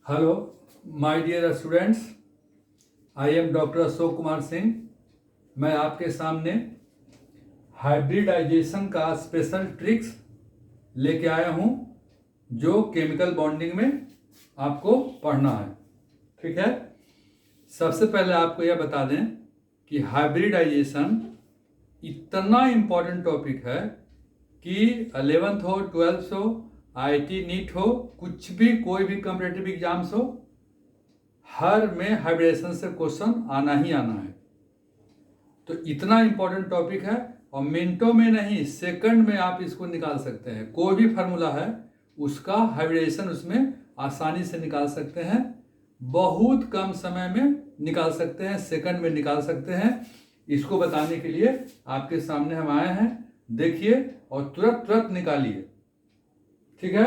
Hello my dear students, I am doctor Ashok Kumar Singh. मैं आपके सामने हाइब्रिडाइजेशन का स्पेशल ट्रिक्स लेके आया हूँ जो केमिकल बॉन्डिंग में आपको पढ़ना है। ठीक है, सबसे पहले आपको यह बता दें कि हाइब्रिडाइजेशन इतना इम्पोर्टेंट टॉपिक है कि 11th हो, 12th हो, IIT नीट हो, कुछ भी कोई भी कॉम्पिटिटिव एग्जाम्स हो, हर में हाइब्रिडेशन से क्वेश्चन आना ही आना है। तो इतना इम्पोर्टेंट टॉपिक है और मिनटों में नहीं, सेकंड में आप इसको निकाल सकते हैं। कोई भी फार्मूला है उसका हाइब्रिडेशन उसमें आसानी से निकाल सकते हैं, बहुत कम समय में निकाल सकते हैं, सेकंड में निकाल सकते हैं। इसको बताने के लिए आपके सामने हम आए हैं, देखिए और तुरंत निकालिए। ठीक है,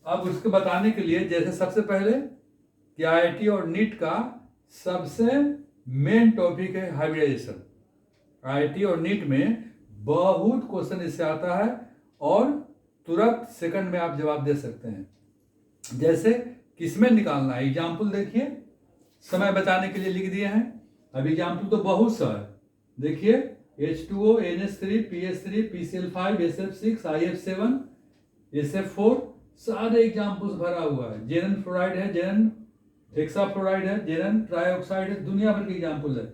अब उसको बताने के लिए जैसे सबसे पहले कि IIT और नीट का सबसे मेन टॉपिक है हाइब्रिडाइजेशन। IIT और नीट में बहुत क्वेश्चन इससे आता है और तुरंत सेकंड में आप जवाब दे सकते हैं। जैसे किसमें निकालना है, एग्जाम्पल देखिए, समय बचाने के लिए लिख दिए हैं। अब एग्जाम्पल तो बहुत सा है, देखिए H2O, NH3, PH3, PCl5, SF6, IF7, SF4, सारे एग्जाम्पल्स भरा हुआ है। जेरन फ्लोराइड है, जेरन हेक्साफ्लोराइड है, जेरन ट्राइऑक्साइड है, दुनिया भर के एग्जाम्पल है।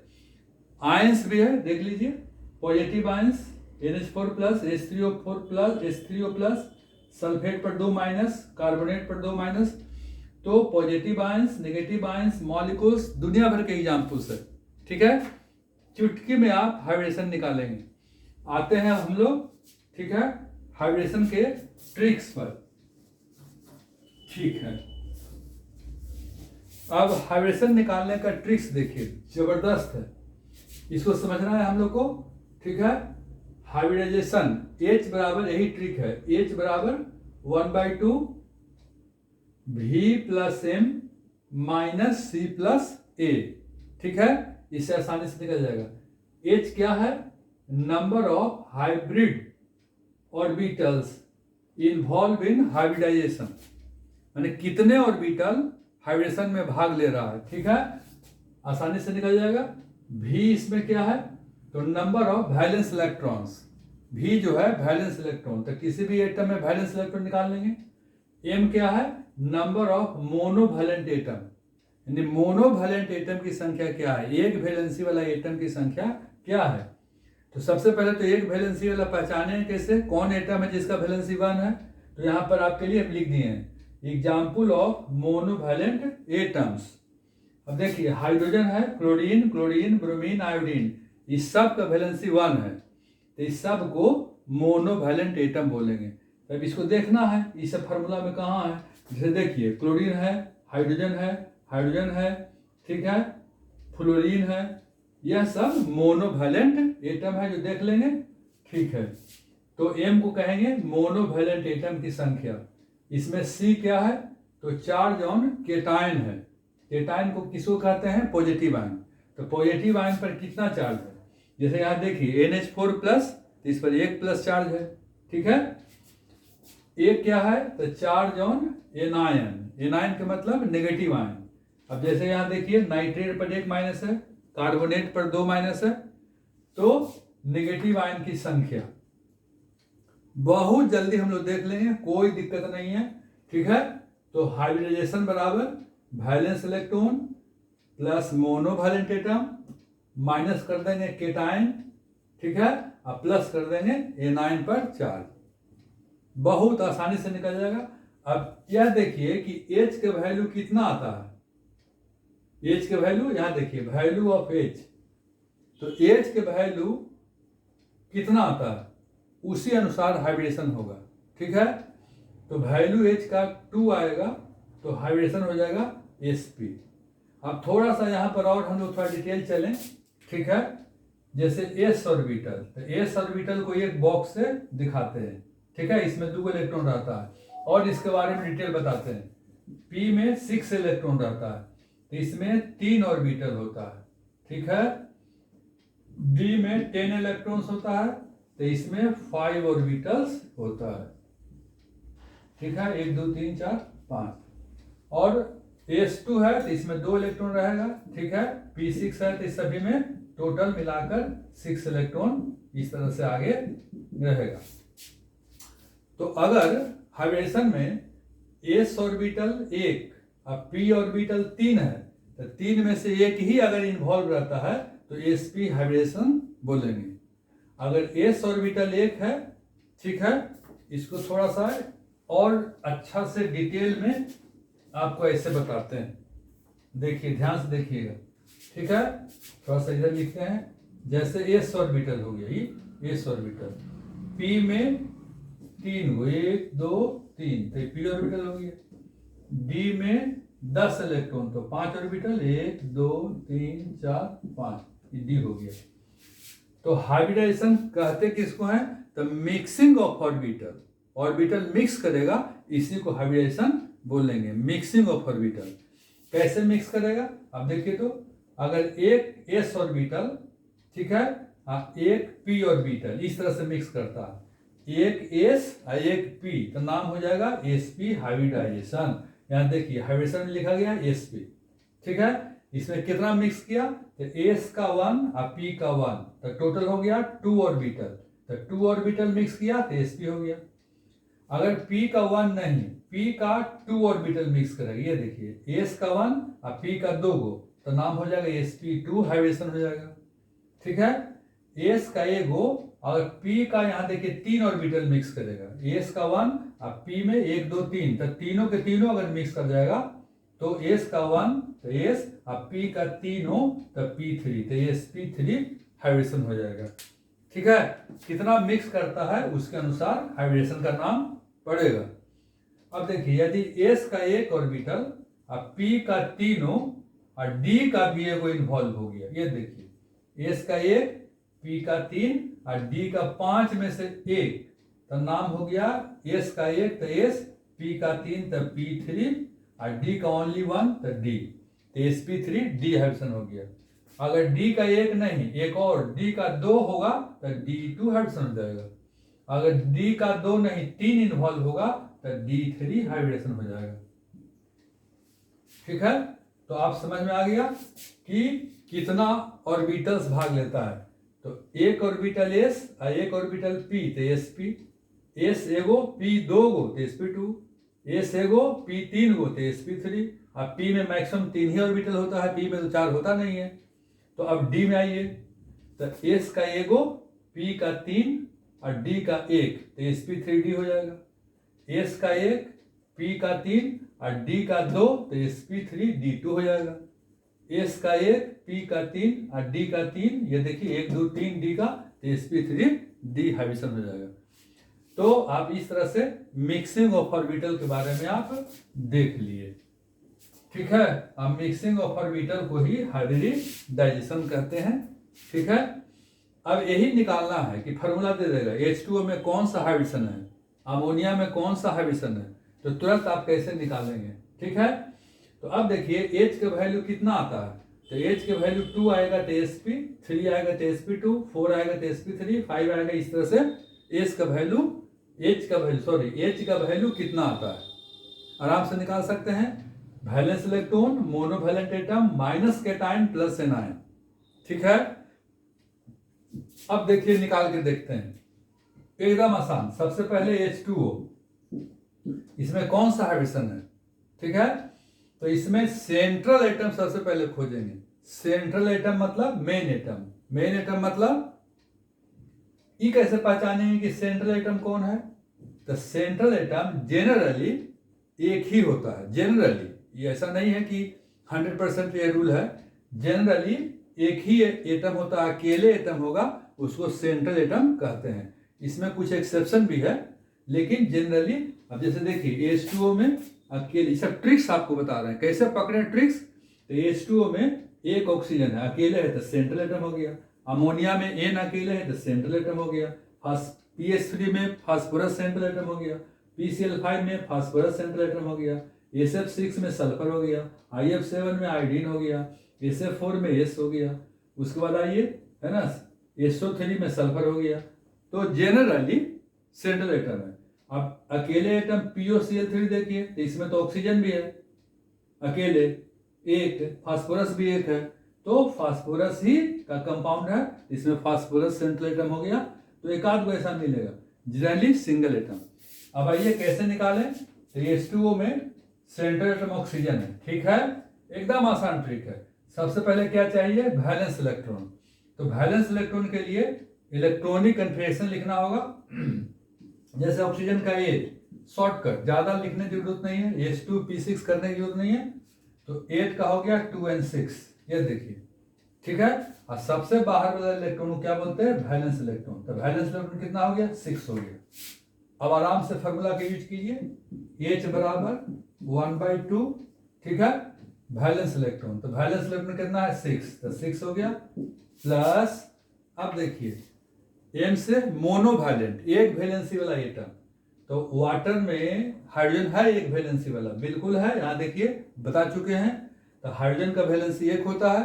आयंस भी है, देख लीजिए, positive ions NH4+, H3O4+, H3O+, sulphate पर 2 माइनस, कार्बोनेट पर 2 माइनस। तो positive ions, negative ions, molecules, दुनिया भर के एग्जाम्पल्स है। ठीक है, चुटकी में आप हाइब्रिडेशन निकालेंगे। आते हैं हम लोग, ठीक है, हाइब्रिडेशन के ट्रिक्स पर। ठीक है, अब हाइब्रिडेशन निकालने का ट्रिक्स देखिए, जबरदस्त है, इसको समझना है हम लोग को। ठीक है, हाइब्रिडाइजेशन H बराबर, यही ट्रिक है, H बराबर 1/2 V+M - C+A। ठीक है, इससे आसानी से निकल जाएगा। H क्या है, number of hybrid orbitals involve in hybridization, यानी कितने ऑर्बिटल हाइब्रिडेशन में भाग ले रहा है। ठीक है, आसानी से निकल जाएगा। V इसमें क्या है, तो number of valence electrons, V जो है वैलेंस इलेक्ट्रॉन, तो किसी भी एटम में वैलेंस इलेक्ट्रॉन निकाल लेंगे। M क्या है, नंबर ऑफ मोनोवैलेंट एटम, यानी मोनोवैलेंट एटम की संख्या क्या है, एक वैलेंसी वाला एटम की संख्या क्या है। तो सबसे पहले तो एक वैलेंसी वाला पहचाने कैसे, कौन एटम है जिसका वैलेंसी 1 है। तो यहाँ पर आपके लिए लिख दिए हैं एग्जाम्पल ऑफ मोनोवैलेंट एटम्स। अब देखिए, हाइड्रोजन है, क्लोरीन, ब्रोमीन, आयोडीन, इस सब का वैलेंसी 1 है, तो इस सब को मोनोवैलेंट एटम बोलेंगे। अब इसको देखना है इस फार्मूला में कहाँ है। जैसे देखिए, क्लोरीन है, हाइड्रोजन है, ठीक है, फ्लोरीन है, यह सब मोनोवैलेंट एटम है जो देख लेंगे। ठीक है, तो M को कहेंगे मोनोवैलेंट एटम की संख्या। इसमें C क्या है, तो चार्ज ऑन केटायन है। केटायन को किसको कहते हैं, पॉजिटिव आयन। तो पॉजिटिव आयन पर कितना चार्ज है, जैसे यहाँ देखिए NH4+, तो इस पर 1+ चार्ज है। ठीक है, एक क्या है, तो चार्ज ऑन एनायन, एनायन का मतलब नेगेटिव आयन। अब जैसे यहाँ देखिए, नाइट्रेट पर 1 माइनस है, कार्बोनेट पर 2 माइनस है, तो नेगेटिव आयन की संख्या बहुत जल्दी हम लोग देख लेंगे, कोई दिक्कत नहीं है। ठीक है, तो हाइब्रिडाइजेशन बराबर valence electron plus monovalent atom, minus कर देंगे केटायन, ठीक है, और प्लस कर देंगे एनायन पर चार्ज, बहुत आसानी से निकल जाएगा। अब यह देखिए कि H के वैल्यू कितना आता है, H के वैल्यू यहां देखिए, वैल्यू ऑफ H, तो H के वैल्यू कितना आता है उसी अनुसार हाइब्रिडेशन होगा। ठीक है, तो वैल्यू H का 2 आएगा तो हाइब्रिडेशन हो जाएगा Sp। अब थोड़ा सा यहाँ पर और हम लोग थोड़ा डिटेल चलें। ठीक है, जैसे S ऑर्बिटल, तो S ऑर्बिटल को एक बॉक्स से दिखाते हैं। ठीक है, इसमें 2 इलेक्ट्रॉन रहता है और इसके बारे में डिटेल बताते हैं। P में 6 इलेक्ट्रॉन रहता है, तो इसमें 3 ऑर्बिटल होता है। ठीक है, D में 10 इलेक्ट्रॉन्स होता है, तो इसमें 5 ऑर्बिटल्स होता है। ठीक है, 1 2 3 4 5। और H2 है तो इसमें 2 इलेक्ट्रॉन रहेगा, ठीक है। P6 है तो इस सभी में टोटल मिलाकर 6 इलेक्ट्रॉन इस तरह से आगे रहेगा। तो अगर हाइब्रिडेशन में s ऑर्बिटल 1 और p ऑर्बिटल 3 है तो 3 में से एक ही अगर इन्वॉल्व रहता है तो sp हाइब्रिडेशन बोलेंगे। अगर s ऑर्बिटल 1 है, ठीक है, इसको थोड़ा सा और अच्छा से डिटेल में आपको ऐसे बताते हैं, देखिए ध्यान से देखिएगा, ठीक है। थोड़ा सा इधर लिखते हैं, जैसे s ऑर्बिटल हो गया, ये s ऑर्बिटल p में 3 गो, 1 2 3 तो p ऑर्बिटल हो गया। d में 10 इलेक्ट्रॉन तो 5 ऑर्बिटल, 1 2 3 4 5, ये d हो गया। तो हाइब्रिडाइजेशन कहते किसको है, तो mixing of orbital, orbital mix करेगा, इसी को हाइब्रिडाइजेशन बोलेंगे, मिक्सिंग ऑफ ऑर्बिटल। कैसे मिक्स करेगा, अब देखिए तो अगर एक s ऑर्बिटल, ठीक है, एक p ऑर्बिटल इस तरह से मिक्स करता है, एक s और एक p, तो नाम हो जाएगा sp हाइब्रिडाइजेशन। यहाँ देखिए हाइब्रिडेशन में लिखा गया sp, ठीक है। इसमें कितना मिक्स किया, तो s का 1 और p का 1, तो टोटल हो गया 2 ऑर्बिटल, तो 2 ऑर्बिटल मिक्स किया तो sp हो गया। अगर p का 1 नहीं, p का 2 ऑर्बिटल मिक्स करेगा, ये देखिए s का 1 और p का 2 गो, तो नाम हो जाएगा sp2 हाइब्रिडेशन हो जाएगा, ठीक है। s का 1 गो और p का यहाँ देखिए 3 ऑर्बिटल मिक्स करेगा, s का 1 और p में 1 2 3, तो तीनों के तीनों अगर मिक्स कर जाएगा तो s का 1 तो s और p का 3 हो तो p3, तो sp3 हाइब्रिडेशन हो जाएगा, ठीक है। कितना मिक्स करता है उसके अनुसार हाइब्रिडेशन का नाम पड़ेगा। अब देखिए यदि s का 1 ऑर्बिटल और p का 3 हो और d का भी एक इन्वॉल्व हो गया, ये देखिए s का 1 p का 3 और d का 5 में से 1, तो नाम हो गया s का 1 तो s, p का 3 तो p3 और d का ओनली 1 तो d, तो sp3 d हाइब्रिडेशन हो गया। अगर d का 1 नहीं, एक और d का 2 होगा तो d2 हाइब्रिडेशन हो जाएगा। अगर d का 2 नहीं, 3 इन्वॉल्व होगा तो d3 हाइब्रिडेशन हो जाएगा, ठीक है। तो आप समझ में आ गया कि कितना ऑर्बिटल्स भाग लेता है। तो एक ऑर्बिटल s और एक ऑर्बिटल p तो sp, s एगो p 2 गो तो sp2, s एगो p 3 गो तो sp3, और p में मैक्सिमम 3 ही ऑर्बिटल होता है, p में तो 4 होता नहीं है। तो अब d में आइए, तो s का एगो, p का 3 और d का 1 तो sp3d हो जाएगा। s का 1, p का 3 और d का 2 तो sp3d2 हो जाएगा। s का 1, p का 3 और d का 3, ये देखिए 1 2 3 d का तो sp3d हाइब्रिडेशन हो जाएगा। तो आप इस तरह से मिक्सिंग ऑफ ऑर्बिटल के बारे में आप देख लिए, ठीक है। अब मिक्सिंग ऑफ ऑर्बिटल को ही हाइब्रिडाइजेशन कहते हैं, ठीक है। अब यही निकालना है कि फार्मूला दे देगा H2O में कौन सा हाइब्रिडेशन है, अमोनिया में कौन सा हाइब्रिडेशन है, तो तुरंत आप कैसे निकालेंगे, ठीक है। तो अब देखिए H का वैल्यू कितना आता है, तो H के वैल्यू 2 आएगा तो sp, 3 आएगा तो sp2, 4 आएगा तो sp3, 5 आएगा, इस तरह से H का वैल्यू कितना आता है आराम से निकाल सकते हैं। Valence electron, monovalent atom, minus cation plus anion, ठीक है। अब देखिए निकाल के देखते हैं, एकदम आसान। सबसे पहले H2O, इसमें कौन सा हाइब्रिडेशन है, ठीक है। तो इसमें सेंट्रल एटम सबसे पहले खोजेंगे। सेंट्रल एटम मतलब मेन एटम, मेन एटम मतलब ये कैसे पहचानेंगे कि सेंट्रल एटम कौन है, तो सेंट्रल एटम जेनरली एक ही होता है, जेनरली, ये ऐसा नहीं है कि 100% ये रूल है, जनरली एक ही एटम होता है, अकेले एटम होगा उसको सेंट्रल एटम कहते हैं। इसमें कुछ एक्सेप्शन भी है, लेकिन जनरली अब जैसे देखिए H2O में अकेले, सब ट्रिक्स आपको बता रहे हैं कैसे पकड़े ट्रिक्स। तो H2O में एक ऑक्सीजन है, अकेले है तो सेंट्रल एटम हो गया। अमोनिया में N अकेले है तो सेंट्रल एटम हो गया। PH3 में फास्फोरस सेंट्रल एटम हो गया। PCl5 में फास्फोरस सेंट्रल एटम हो गया। SF6 में सल्फर हो गया। IF7 में आयोडीन हो गया। SF4 में S हो गया। उसके बाद आइए, है ना, SO3 में सल्फर हो गया। तो जेनरली सेंट्रल एटम है। अब अकेले एटम POCl3 देखिए, तो इसमें तो ऑक्सीजन भी है, अकेले, एक फास्फोरस भी एक है, तो फास्फोरस ही का कंपाउंड है, इसमें फास्फोरस सेंट्रल एटम हो गया। तो एक आध को ऐसा मिलेगा, जनरली सिंगल एटम। अब आइए कैसे निकालें। तो H2O में सेंट्रल एटम ऑक्सीजन है, ठीक है, एकदम आसान ट्रिक है। सबसे पहले क्या चाहिए, वैलेंस इलेक्ट्रॉन। तो वैलेंस इलेक्ट्रॉन के लिए इलेक्ट्रॉनिक कन्फिग्रेशन लिखना होगा। जैसे ऑक्सीजन का एट, शॉर्टकट, ज्यादा लिखने की जरूरत नहीं है, H2P6 करने की जरूरत नहीं है। तो 8 का हो गया 2 and 6, ये देखिए, ठीक है। और सबसे बाहर वाला इलेक्ट्रॉन को क्या बोलते हैं, वैलेंस इलेक्ट्रॉन। तो वैलेंस इलेक्ट्रॉन कितना हो गया, 6 हो गया। अब आराम से फॉर्मूला के यूज कीजिए, H बराबर 1/2, ठीक है, वैलेंस इलेक्ट्रॉन। तो वैलेंस इलेक्ट्रॉन कितना है, 6, तो 6 हो गया, प्लस अब देखिए M से मोनोवैलेंट, एक वैलेंसी वाला एटम। तो वाटर में हाइड्रोजन है एक वैलेंसी वाला, बिल्कुल है, यहाँ देखिए बता चुके हैं। तो हाइड्रोजन का वैलेंसी एक होता है,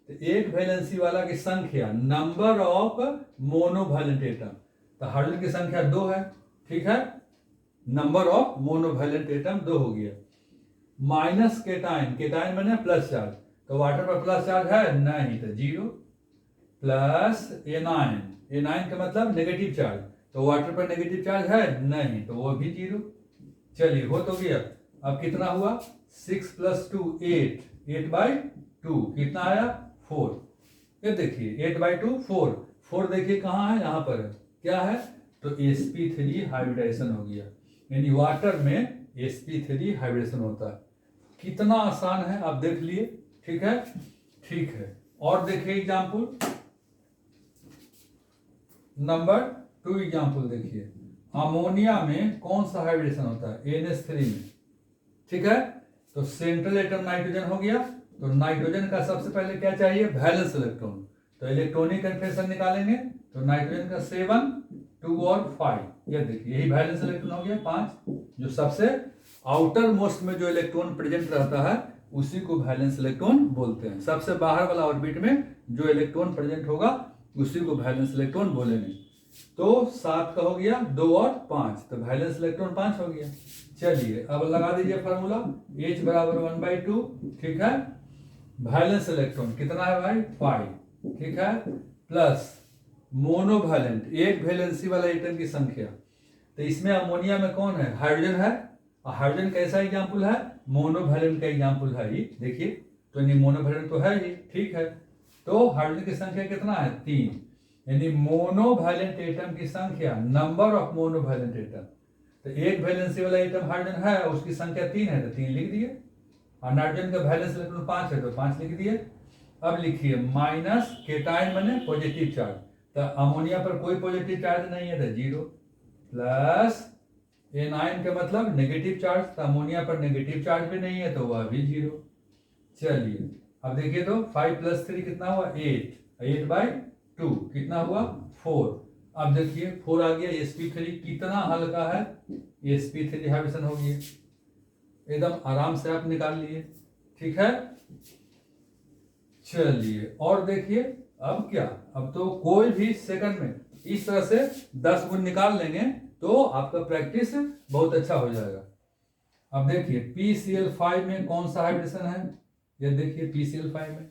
तो एक वैलेंसी वाला की संख्या, नंबर ऑफ मोनोवैलेंट एटम। तो हाइड्रोजन की संख्या 2 है, ठीक है, नंबर ऑफ मोनोवैलेंट एटम 2 हो गया। माइनस केटाइन, केटाइन मैंने प्लस चार्ज, तो वाटर पर प्लस चार्ज है नहीं, तो 0, प्लस एनाइन, एनाइन का मतलब नेगेटिव चार्ज, तो वाटर पर नेगेटिव चार्ज है नहीं, तो वो भी 0। चलिए हो तो गया। अब कितना हुआ, 6 + 2 8, 8/2 कितना आया, 4। ये देखिए 8/2 4, 4 देखिए कहाँ है, यहाँ पर है, क्या है, तो sp3 हाइब्रिडाइजेशन हो गया, यानी वाटर में sp3 हाइब्रिडेशन होता है। कितना आसान है, आप देख लिए, ठीक है, ठीक है। और देखिए एग्जाम्पल नंबर 2, एग्जाम्पल देखिए, अमोनिया में कौन सा हाइब्रिडेशन होता है, NH3 में, ठीक है। तो सेंट्रल एटम नाइट्रोजन हो गया, तो नाइट्रोजन का सबसे पहले क्या चाहिए, वैलेंस इलेक्ट्रॉन। तो इलेक्ट्रॉनिक कन्फिग्रेशन निकालेंगे, तो नाइट्रोजन का 7, 2 और 5, ये देखिए यही वैलेंस इलेक्ट्रॉन हो गया 5। जो सबसे आउटर मोस्ट में जो इलेक्ट्रॉन प्रेजेंट रहता है उसी को वैलेंस इलेक्ट्रॉन बोलते हैं। सबसे बाहर वाला ऑर्बिट में जो इलेक्ट्रॉन प्रेजेंट होगा उसी को वैलेंस इलेक्ट्रॉन बोलेंगे। तो 7 का हो गया 2 और 5, तो वैलेंस इलेक्ट्रॉन 5 हो गया। चलिए अब लगा दीजिए फार्मूला, H बराबर 1/2, ठीक है, वैलेंस इलेक्ट्रॉन कितना है भाई, 5, ठीक है, प्लस मोनोवैलेंट, एक वैलेंसी वाला एटम की संख्या। तो इसमें अमोनिया में कौन है, हाइड्रोजन है, और हाइड्रोजन कैसा एग्जाम्पल है, मोनोवैलेंट का एग्जाम्पल है ये, देखिए, तो यानी मोनोवैलेंट तो है ही, ठीक है। तो हाइड्रोजन की संख्या कितना है, 3, यानी मोनोवैलेंट एटम की संख्या, नंबर ऑफ मोनोवैलेंट एटम। तो एक वैलेंसी वाला एटम हाइड्रोजन है, उसकी संख्या 3 है, तो 3 लिख दिए, और नाइट्रोजन का वैलेंस इलेक्ट्रॉन 5 है, तो 5 लिख दिए। अब लिखिए माइनस केटाइन माने पॉजिटिव चार्ज, तो अमोनिया पर कोई पॉजिटिव चार्ज नहीं है, तो 0, प्लस एनाइन का मतलब नेगेटिव चार्ज, तो अमोनिया पर नेगेटिव चार्ज भी नहीं है, तो वह भी 0। चलिए अब देखिए, तो 5 + 3 कितना हुआ, 8, 8/2 कितना हुआ, 4। अब देखिए 4 आ गया, sp3 कितना हल्का है, sp3 हाइब्रिडेशन हो गया, एकदम आराम से आप निकाल लिए, ठीक है। चलिए और देखिए अब क्या, अब तो कोई भी सेकंड में इस तरह से 10 गुण निकाल लेंगे तो आपका प्रैक्टिस बहुत अच्छा हो जाएगा। अब देखिए PCl5 में कौन सा हाइब्रिडेशन है, ये देखिए PCl5 में,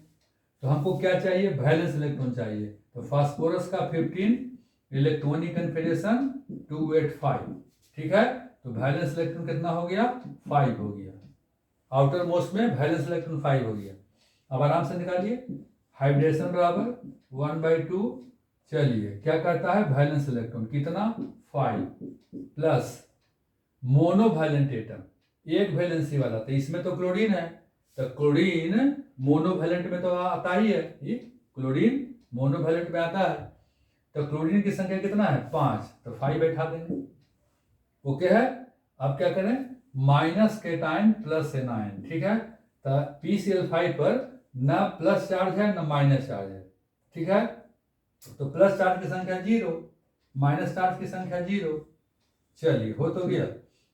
तो हमको क्या चाहिए, वैलेंस इलेक्ट्रॉन चाहिए। तो फास्फोरस का 15 इलेक्ट्रॉनिक कन्फिग्रेशन 285, ठीक है, तो वैलेंस इलेक्ट्रॉन कितना हो गया, 5 हो गया, आउटर मोस्ट में वैलेंस इलेक्ट्रॉन 5 हो गया। अब आराम से निकालिए, हाइब्रिडेशन बराबर 1/2, चलिए क्या करता है, वैलेंस इलेक्ट्रॉन कितना, 5, प्लस मोनोवैलेंट एटम, एक वैलेंसी वाला, तो इसमें तो क्लोरीन है, तो क्लोरीन मोनोवैलेंट में तो आता ही है, ये क्लोरीन मोनोवैलेंट में आता है, तो क्लोरीन की संख्या कितना है, 5, तो 5 बैठा देंगे, ओके है। अब क्या करें, माइनस केटाइन प्लस एनाइन, ठीक है, तो PCl5 पर ना प्लस चार्ज है ना माइनस चार्ज है, ठीक है, तो प्लस चार्ज की संख्या 0, माइनस चार्ज की संख्या 0। चलिए हो तो गया।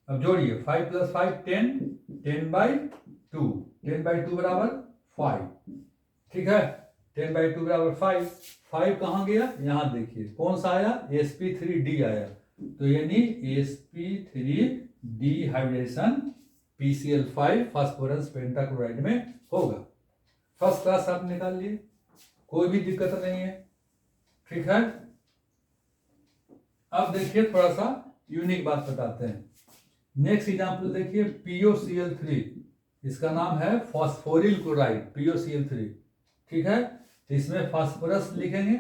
अब जोड़िए 5 + 5 10, 10/2, 10/2 बराबर 5, ठीक है, 10/2 बराबर 5, 5 कहाँ गया, यहाँ देखिए कौन सा आया, sp3d आया, तो यानी sp3d hybridisation PCl5 phosphorus pentachloride में होगा। फर्स्ट क्लास आप निकाल लिए, कोई भी दिक्कत नहीं है, ठीक है। अब देखिए थोड़ा सा यूनिक बात बताते हैं। नेक्स्ट एग्जांपल देखिए, POCl3, इसका नाम है फास्फोरिल क्लोराइड, POCl3, ठीक है। इसमें फास्फोरस लिखेंगे,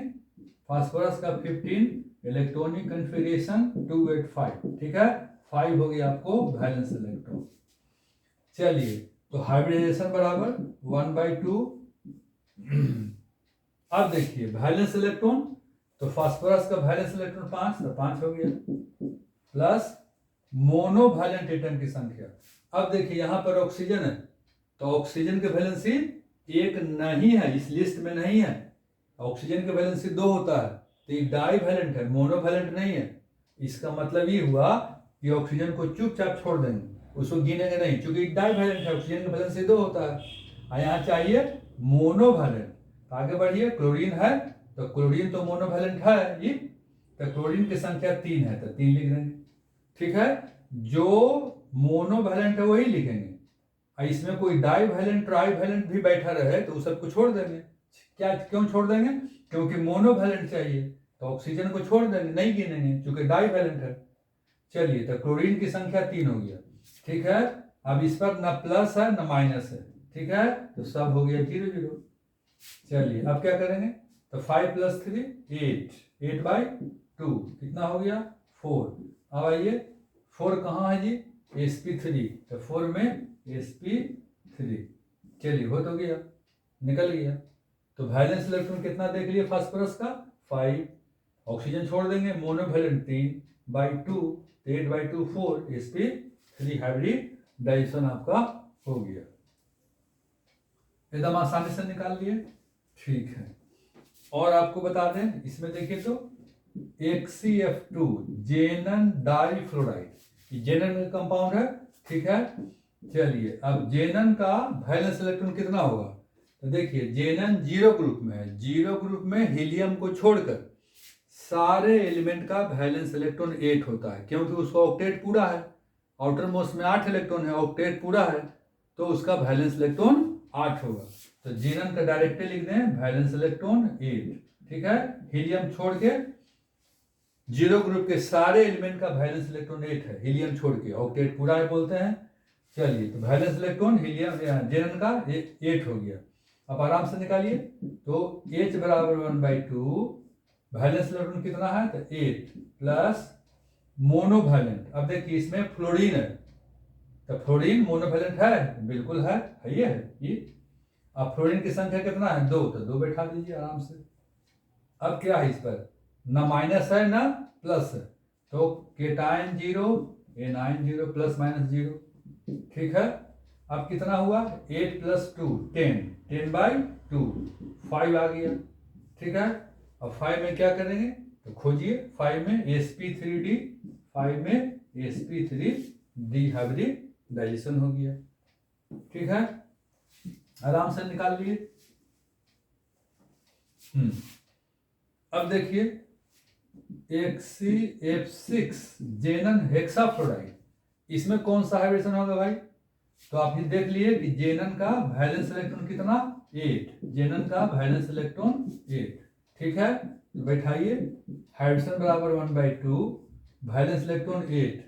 फास्फोरस का 15 इलेक्ट्रॉनिक कन्फिगरेशन 285, ठीक है। 5 हो गया आपको वैलेंस इलेक्ट्रॉन। चलिए, तो हाइब्रिडाइजेशन बराबर 1/2। अब देखिए वैलेंस इलेक्ट्रॉन, तो फास्फोरस का वैलेंस इलेक्ट्रॉन 5, तो 5 हो गया, प्लस मोनोवैलेंट एटम की संख्या। अब देखिए यहां पर ऑक्सीजन है, तो ऑक्सीजन की वैलेंसी 1 नहीं है, इस लिस्ट में नहीं है। ऑक्सीजन की वैलेंसी 2 होता है, तो ये डाईवैलेंट है, मोनोवैलेंट नहीं है। इसका मतलब ये हुआ कि ऑक्सीजन को चुपचाप छोड़ देंगे, उसको गिनेंगे नहीं, क्योंकि डाईवैलेंट है, ऑक्सीजन की वैलेंसी 2 होता है, और यहाँ चाहिए मोनोवैलेंट। आगे बढ़िए, क्लोरीन है, तो क्लोरीन तो मोनोवैलेंट है ये, तो क्लोरीन की संख्या 3 है, तो 3 लिख देंगे, ठीक है। जो मोनोवैलेंट है वही लिखेंगे, और इसमें कोई डाईवैलेंट ट्राईवैलेंट भी बैठा रहे तो उस सबको छोड़ देंगे। क्या, क्यों छोड़ देंगे? क्योंकि मोनोवैलेंट चाहिए, तो ऑक्सीजन को छोड़ देंगे, नहीं गिनेंगे क्योंकि डाईवैलेंट है। चलिए, तो क्लोरीन की संख्या 3 हो गया, ठीक है। अब इस पर ना प्लस है ना माइनस है, ठीक है, तो सब हो गया 0 0। चलिए अब क्या करेंगे, तो 5 + 3 8, 8/2 कितना हो गया 4। अब आइए 4 कहाँ है जी, sp3, तो 4 में sp3। चलिए हो तो गया, निकल गया। तो वैलेंस इलेक्ट्रॉन कितना देख लिए फास्फोरस का 5, ऑक्सीजन छोड़ देंगे, मोनोवैलेंट 3/2, 8/2 4, sp3 हाइब्रिडाइजेशन आपका हो गया। एकदम आसानी से निकाल लिए, ठीक है। और आपको बता दें, इसमें देखिए तो HCF2 जेनन डाइफ्लोराइड, जेनन का कंपाउंड है, ठीक है। चलिए, अब जेनन का वैलेंस इलेक्ट्रॉन कितना होगा, तो देखिए जेनन 0 ग्रुप में है, 0 ग्रुप में हीलियम को छोड़कर सारे एलिमेंट का वैलेंस इलेक्ट्रॉन 8 होता है, क्योंकि उसका ऑक्टेट पूरा है, आउटर मोस्ट में 8 इलेक्ट्रॉन है, ऑक्टेट पूरा है, तो उसका वैलेंस इलेक्ट्रॉन 8 होगा। तो जेनन का डायरेक्टली लिख दें वैलेंस इलेक्ट्रॉन 8, ठीक है। हीलियम छोड़ के 0 ग्रुप के सारे एलिमेंट का वैलेंस इलेक्ट्रॉन 8 है, हीलियम छोड़ के, ऑक्टेट पूरा है बोलते हैं। चलिए, तो वैलेंस इलेक्ट्रॉन हीलियम जेनन का 8 हो गया। अब आराम से निकालिए, तो H बराबर 1/2, वैलेंस इलेक्ट्रॉन कितना है, तो 8 प्लस मोनोवैलेंट। अब देखिए इसमें फ्लोरीन है, तो फ्लोरीन मोनोवैलेंट है, बिल्कुल है ये। अब फ्लोरीन की संख्या कितना है 2, तो 2 बैठा दीजिए आराम से। अब क्या है, इस पर ना माइनस है ना प्लस है, तो केटायन 0, एनायन 0, प्लस माइनस 0, ठीक है। अब कितना हुआ 8 + 2 10, 10/2 5 आ गया, ठीक है। अब 5 में क्या करेंगे, तो खोजिए, 5 में sp3d, 5 में sp3d हाइब्रिडाइजेशन हो गया, ठीक है। आराम से निकाल लिए। अब देखिए HCF6 जेनन हेक्साफ्लोराइड, इसमें कौन सा हाइब्रिडेशन होगा भाई, तो आप ये देख लिए कि जेनन का वैलेंस इलेक्ट्रॉन कितना 8, जेनन का वैलेंस इलेक्ट्रॉन 8, ठीक है। तो बैठाइए, हाइड्रोजन बराबर 1/2, वैलेंस इलेक्ट्रॉन 8,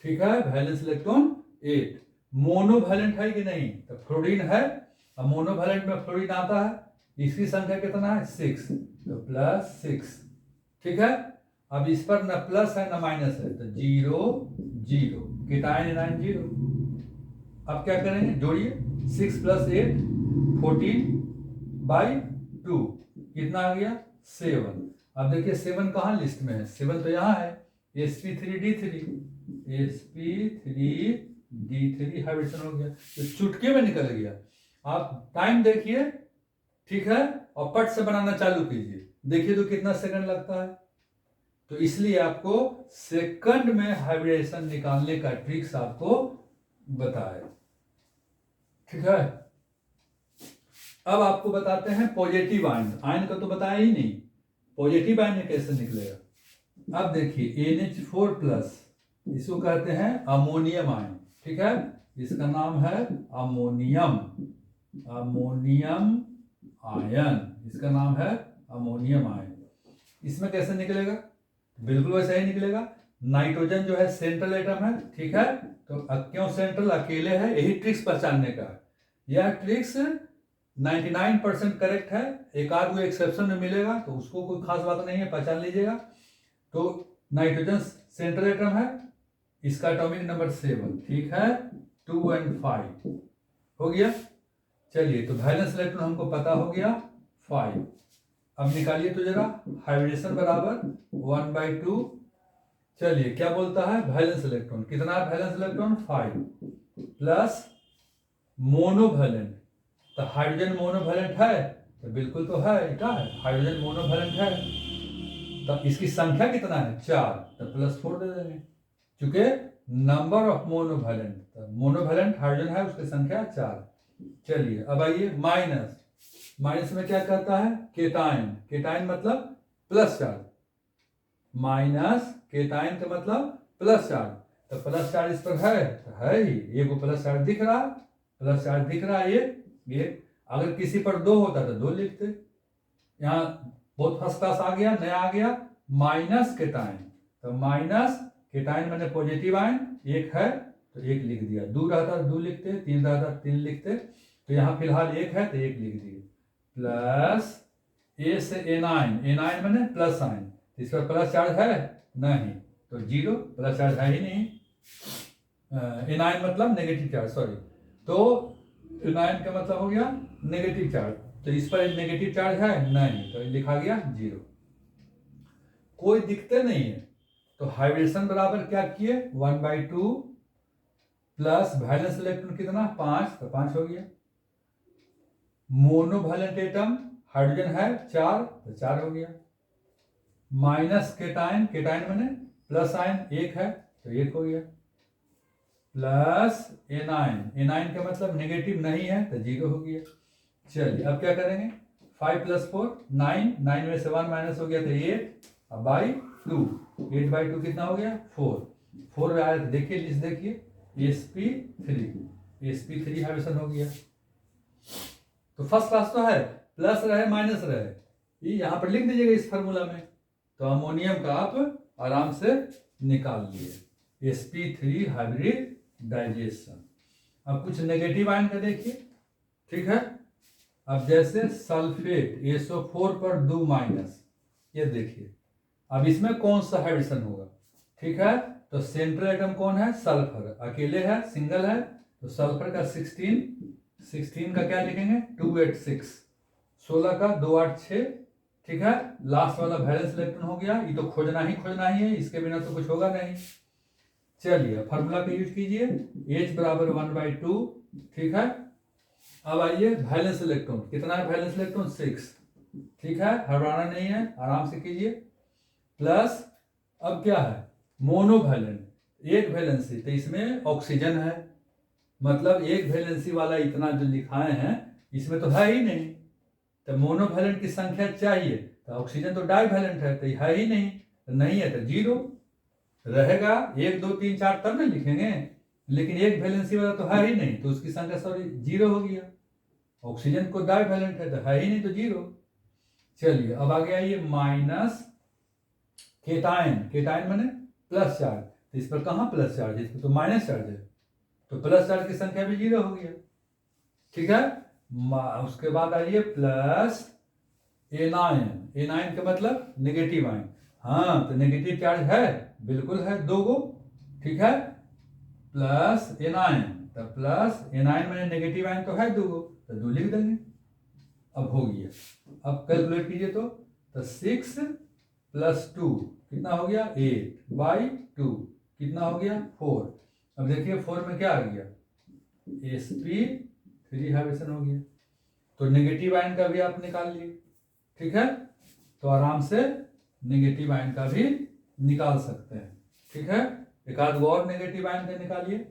ठीक है, वैलेंस इलेक्ट्रॉन 8। मोनोवैलेंट है कि नहीं, तो फ्लोरीन है, अब मोनोवैलेंट में फ्लोरीन आता है, इसकी संख्या कितना है 6, तो +6, ठीक है। अब इस पर ना प्लस है ना माइनस है, तो 0 0, केटायन एनायन 0। अब क्या करेंगे, जोड़िए, 6 + 8 14/2 कितना आ गया 7। अब देखिए 7 कहाँ लिस्ट में है, 7 तो यहाँ है, sp3d3, sp3d3 हाइब्रिडेशन हो गया, तो चुटकी में निकल गया। आप टाइम देखिए, ठीक है, और पट से बनाना चालू कीजिए, देखिए तो कितना सेकंड लगता है। तो इसलिए आपको सेकंड में हाइब्रिडेशन निकालने का ट्रिक्स आपको बताए, ठीक है। अब आपको बताते हैं पॉजिटिव आयन, आयन का तो बताया ही नहीं, पॉजिटिव आयन कैसे निकलेगा। अब देखिए NH4+, इसको कहते हैं अमोनियम आयन, ठीक है। इसका नाम है अमोनियम, अमोनियम आयन, इसका नाम है अमोनियम आयन। इसमें कैसे निकलेगा? बिल्कुल वैसा ही निकलेगा। नाइट्रोजन जो है सेंट्रल एटम है, ठीक है, तो क्यों सेंट्रल? अकेले है, यही ट्रिक्स पहचानने का है। यह ट्रिक्स 99% करेक्ट है, एक आध वो एक्सेप्शन में मिलेगा तो उसको कोई खास बात नहीं है, पहचान लीजिएगा। तो नाइट्रोजन सेंट्रल एटम है, इसका एटॉमिक नंबर 7, ठीक है, 2 और 5 हो गया। चलिए, तो वैलेंस इलेक्ट्रॉन हमको पता हो गया 5। अब निकालिए तो जरा, हाइब्रिडेशन बराबर 1/2। चलिए, क्या बोलता है? वैलेंस इलेक्ट्रॉन कितना है? Valence electron 5 plus monovalent. तो हाइड्रोजन मोनोवैलेंट है? तो बिल्कुल तो है, क्या है? हाइड्रोजन मोनोवैलेंट है। तो इसकी संख्या कितना है? 4, तो +4 दे देंगे, क्योंकि नंबर ऑफ मोनोवैलेंट, तो मोनोवैलेंट हाइड्रोजन है, उसकी संख्या 4। चलिए, अब आइए माइनस। माइनस में क्या कहता है? केटाइन। केटाइन मतलब प्लस चार्ज, माइनस केटाइन का मतलब प्लस चार्ज। तो प्लस चार्ज इस पर है, तो है ही, एक को प्लस चार्ज दिख रहा, प्लस चार्ज दिख रहा है ये। अगर किसी पर 2 होता तो 2 लिखते। यहाँ बहुत फर्स्ट क्लास आ गया, नया आ गया, माइनस केटाइन। तो माइनस केटाइन मैंने पॉजिटिव आयन, एक है तो 1 लिख दिया। 2 रहता तो 2 लिखते, 3 रहता 3 लिखते, तो यहाँ फिलहाल 1 है तो 1 लिख दिए। प्लस ए से एनाइन, एनाइन मैंने प्लस आयन, इस पर प्लस चार्ज है नहीं, तो 0, प्लस चार्ज है ही नहीं। एनाइन मतलब नेगेटिव चार्ज, सॉरी, तो एनाइन का मतलब हो गया नेगेटिव चार्ज, तो इस पर नेगेटिव चार्ज है नहीं, तो लिखा गया 0। कोई दिक्कत नहीं है, तो हाइब्रिडेशन बराबर क्या किए? 1/2 प्लस वैलेंस इलेक्ट्रॉन कितना? 5, तो 5 हो गया। मोनोवैलेंट एटम हाइड्रोजन है 4, तो 4 हो गया। माइनस केटाइन, केटाइन मैंने प्लस आयन 1 है तो 1 हो गया। प्लस एनाइन, एनाइन का मतलब नेगेटिव नहीं है तो 0 हो गया। चलिए, अब क्या करेंगे? 5 + 4 9, 9 में से 1 माइनस हो गया तो 8, अब बाई 2, 8/2 कितना हो गया? 4 में आया तो देखिए, लिस्ट देखिए, sp3 हाइब्रिडेशन हो गया। तो फर्स्ट क्लास तो है, प्लस रहे माइनस रहे, ये यहाँ पर लिख दीजिएगा इस फार्मूला में, तो अमोनियम का आप आराम से निकाल लिए, sp3 हाइब्रिड डाइजेशन। अब कुछ नेगेटिव आयन का देखिए, ठीक है। अब जैसे सल्फेट SO4 पर 2 माइनस, ये देखिए, अब इसमें कौन सा हाइब्रिडेशन होगा? ठीक है, तो सेंट्रल एटम कौन है? सल्फर, अकेले है, सिंगल है, तो सल्फर का 16 का क्या लिखेंगे? 2 8 6, 16 का 2 8 6, ठीक है। लास्ट वाला वैलेंस इलेक्ट्रॉन हो गया, ये तो खोजना ही है, इसके बिना तो कुछ होगा नहीं। चलिए, फार्मूला का यूज कीजिए, H बराबर 1/2, ठीक है। अब आइए वैलेंस इलेक्ट्रॉन, कितना है वैलेंस इलेक्ट्रॉन? 6, ठीक है, हड़बड़ाना नहीं है, आराम से कीजिए। प्लस अब क्या है? मोनोवैलेंट, एक वैलेंसी, तो इसमें ऑक्सीजन है, मतलब एक वैलेंसी वाला इतना जो लिखाए हैं इसमें तो है ही नहीं, तो मोनोवैलेंट की संख्या चाहिए, तो ऑक्सीजन तो डाइवैलेंट है, तो है ही नहीं, तो नहीं है तो 0 रहेगा। 1 2 3 4 तब ना लिखेंगे, लेकिन एक वैलेंसी वाला तो है ही नहीं, तो उसकी संख्या सॉरी 0 हो गया। ऑक्सीजन को डाइवैलेंट है तो है ही नहीं, तो 0। चलिए, अब आ गया ये माइनस केटाइन, केटाइन माने प्लस चार्ज, तो इस पर कहाँ प्लस चार्ज है? इस पर तो माइनस चार्ज है, तो प्लस चार्ज की संख्या भी 0 हो गया, ठीक है। उसके बाद आइए प्लस एनाइन, एनाइन का मतलब नेगेटिव आयन, हाँ, तो नेगेटिव चार्ज है, बिल्कुल है, 2 गो, ठीक है। प्लस एनाइन, तो प्लस एनाइन में नेगेटिव आयन तो है 2 गो, तो 2 लिख देंगे। अब हो गया, अब कैलकुलेट कीजिए तो 6 + 2 कितना हो गया? 8/2 कितना हो गया? 4। अब देखिए 4 में क्या आ गया? sp3 हाइब्रिडेशन हो गया, तो नेगेटिव आयन का भी आप निकाल लिए, ठीक है, तो आराम से नेगेटिव आयन का भी निकाल सकते हैं, ठीक है। एक आध और नेगेटिव आयन का निकालिए,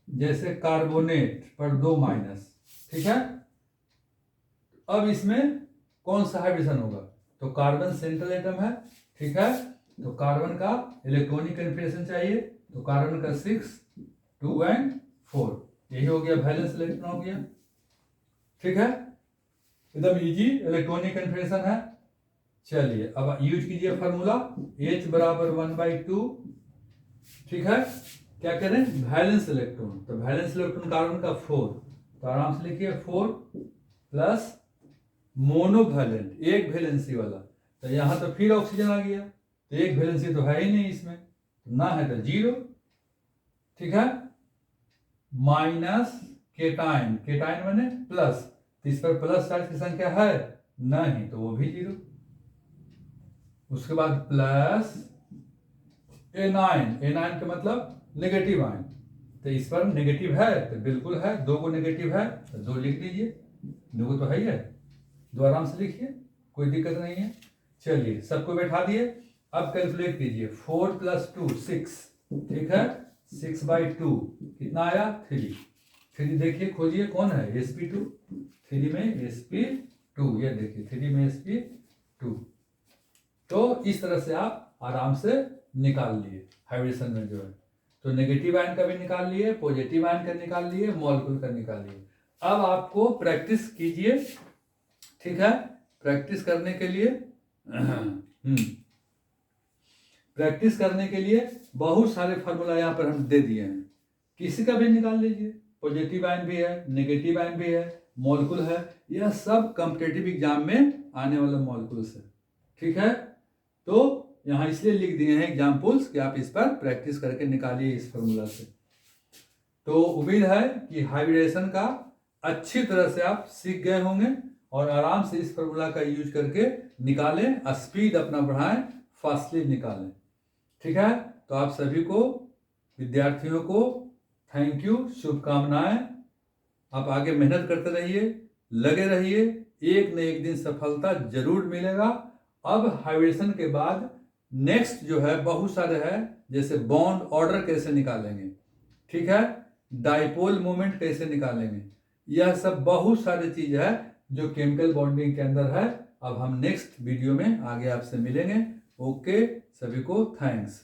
जैसे कार्बोनेट पर 2 माइनस, ठीक है। अब इसमें कौन सा हाइब्रिडेशन होगा? तो कार्बन सेंट्रल एटम है, ठीक है, तो कार्बन का इलेक्ट्रॉनिक कन्फिग्रेशन चाहिए, तो कार्बन का 6 2 और 4, यही हो गया वैलेंस इलेक्ट्रॉन हो गया। ठीक है, एकदम इजी इलेक्ट्रॉनिक कन्फर्मेशन है। चलिए अब यूज कीजिए फार्मूला H बराबर 1/2। ठीक है, क्या करें, वैलेंस इलेक्ट्रॉन, तो वैलेंस इलेक्ट्रॉन कार्बन का 4, तो आराम से लिखिए 4 प्लस मोनोवैलेंट, एक वैलेंसी वाला, तो यहां तो फिर ऑक्सीजन आ गया, तो एक वैलेंसी तो है ही नहीं इसमें, ना है तो 0। ठीक है, माइनस केटाइन, केटाइन माने प्लस, तो इस पर प्लस चार्ज की संख्या है नहीं, तो वो भी 0। उसके बाद प्लस A9, A9 का मतलब नेगेटिव आयन, तो इस पर नेगेटिव है तो बिल्कुल है, 2 को नेगेटिव है तो 2 लिख दीजिए, 2 को तो है ही है, 2 आराम से लिखिए, कोई दिक्कत नहीं है। चलिए सबको बैठा दिए, अब कैलकुलेट कीजिए, 4 + 2 6। ठीक है, 6/2 कितना आया, 3। 3 देखिए खोजिए कौन है, sp2, 3 में sp2, ये देखिए 3 में sp2। तो इस तरह से आप आराम से निकाल लिए हाइब्रिडेशन में जो है, तो नेगेटिव आयन का भी निकाल लिए, पॉजिटिव आयन का निकाल लिए, मॉलिक्यूल का निकाल लिए। अब आपको प्रैक्टिस कीजिए। ठीक है, प्रैक्टिस करने के लिए प्रैक्टिस करने के लिए बहुत सारे फार्मूला यहाँ पर हम दे दिए हैं, किसी का भी निकाल लीजिए, पॉजिटिव आयन भी है, नेगेटिव आयन भी है, मॉलिक्यूल है, यह सब कॉम्पिटिटिव एग्जाम में आने वाला मॉलिक्यूल्स है। ठीक है, तो यहाँ इसलिए लिख दिए हैं एग्जाम्पल्स कि आप इस पर प्रैक्टिस करके निकालिए इस फार्मूला से। तो उम्मीद है कि हाइब्रिडेशन का अच्छी तरह से आप सीख गए होंगे और आराम से इस फार्मूला का यूज करके निकालें, स्पीड अपना बढ़ाएं, फास्टली निकालें। ठीक है, तो आप सभी को, विद्यार्थियों को थैंक यू, शुभकामनाएं। आप आगे मेहनत करते रहिए, लगे रहिए, एक न एक दिन सफलता जरूर मिलेगा। अब हाइब्रिडेशन के बाद नेक्स्ट जो है बहुत सारे हैं, जैसे बॉन्ड ऑर्डर कैसे निकालेंगे, ठीक है, डाइपोल मोमेंट कैसे निकालेंगे, यह सब बहुत सारी चीज है जो केमिकल बॉन्डिंग के अंदर है। अब हम नेक्स्ट वीडियो में आगे आपसे मिलेंगे। ओके, सभी को थैंक्स।